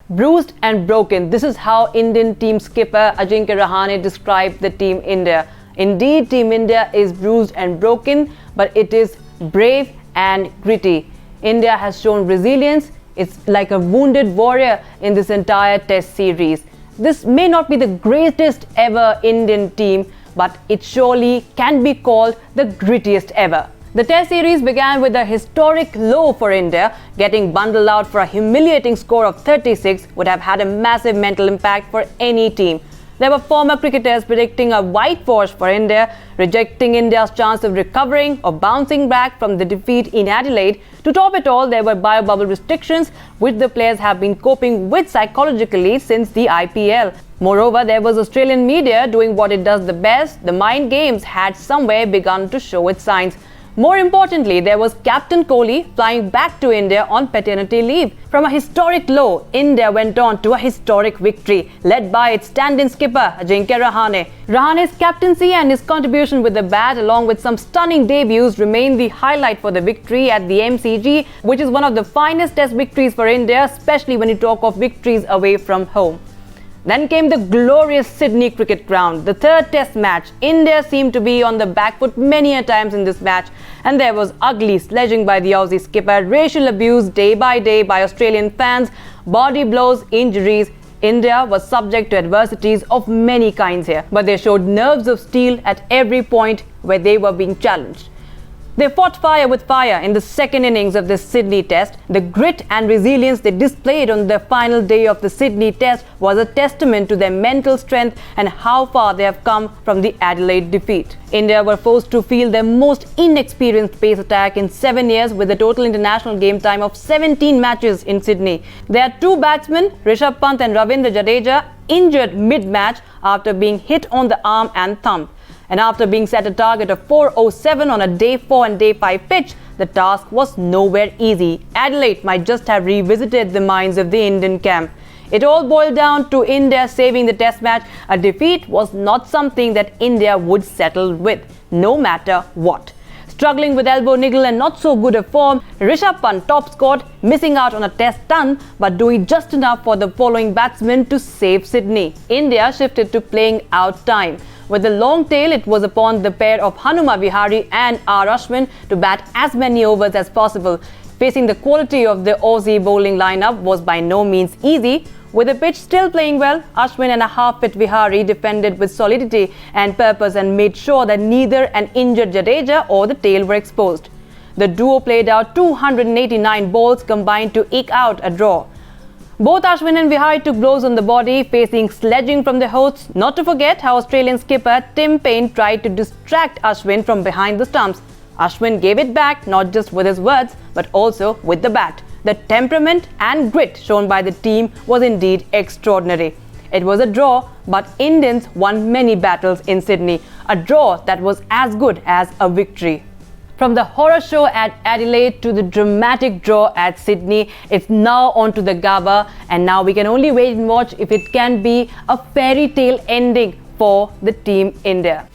Bruised and broken. This is how Indian team skipper Ajinkya Rahane described the Team India. Indeed, Team India is bruised and broken, but it is brave and gritty. India has shown resilience. It's like a wounded warrior in this entire Test series. This may not be the greatest ever Indian team, but it surely can be called the grittiest ever. The Test series began with a historic low for India. Getting bundled out for a humiliating score of 36 would have had a massive mental impact for any team. There were former cricketers predicting a whitewash for India, rejecting India's chance of recovering or bouncing back from the defeat in Adelaide. To top it all, there were bio-bubble restrictions, which the players have been coping with psychologically since the IPL. Moreover, there was Australian media doing what it does the best. The mind games had somewhere begun to show its signs. More importantly, there was Captain Kohli flying back to India on paternity leave. From a historic low, India went on to a historic victory, led by its stand-in skipper Ajinkya Rahane. Rahane's captaincy and his contribution with the bat, along with some stunning debuts, remain the highlight for the victory at the MCG, which is one of the finest Test victories for India, especially when you talk of victories away from home. Then came the glorious Sydney cricket ground, the third Test match. India seemed to be on the back foot many a times in this match, and there was ugly sledging by the Aussie skipper, racial abuse day by day by Australian fans, body blows, injuries. India was subject to adversities of many kinds here, but they showed nerves of steel at every point where they were being challenged. They fought fire with fire in the second innings of the Sydney Test. The grit and resilience they displayed on the final day of the Sydney Test was a testament to their mental strength and how far they have come from the Adelaide defeat. India were forced to field their most inexperienced pace attack in 7 years with a total international game time of 17 matches in Sydney. Their two batsmen, Rishabh Pant and Ravindra Jadeja, injured mid-match after being hit on the arm and thumb. And after being set a target of 407 on a day 4 and day 5 pitch, the task was nowhere easy. Adelaide might just have revisited the minds of the Indian camp. It all boiled down to India saving the Test match. A defeat was not something that India would settle with, no matter what. Struggling with elbow niggle and not so good a form, Rishabh Pant top scored, missing out on a Test ton but doing just enough for the following batsmen to save Sydney. India shifted to playing out time. With the long tail, it was upon the pair of Hanuma Vihari and R. Ashwin to bat as many overs as possible. Facing the quality of the Aussie bowling lineup was by no means easy. With the pitch still playing well, Ashwin and a half-fit Vihari defended with solidity and purpose and made sure that neither an injured Jadeja or the tail were exposed. The duo played out 289 balls combined to eke out a draw. Both Ashwin and Vihari took blows on the body, facing sledging from the hosts. Not to forget how Australian skipper Tim Paine tried to distract Ashwin from behind the stumps. Ashwin gave it back not just with his words, but also with the bat. The temperament and grit shown by the team was indeed extraordinary. It was a draw, but Indians won many battles in Sydney. A draw that was as good as a victory. From the horror show at Adelaide to the dramatic draw at Sydney, it's now on to the Gabba, and now we can only wait and watch if it can be a fairy tale ending for the Team India.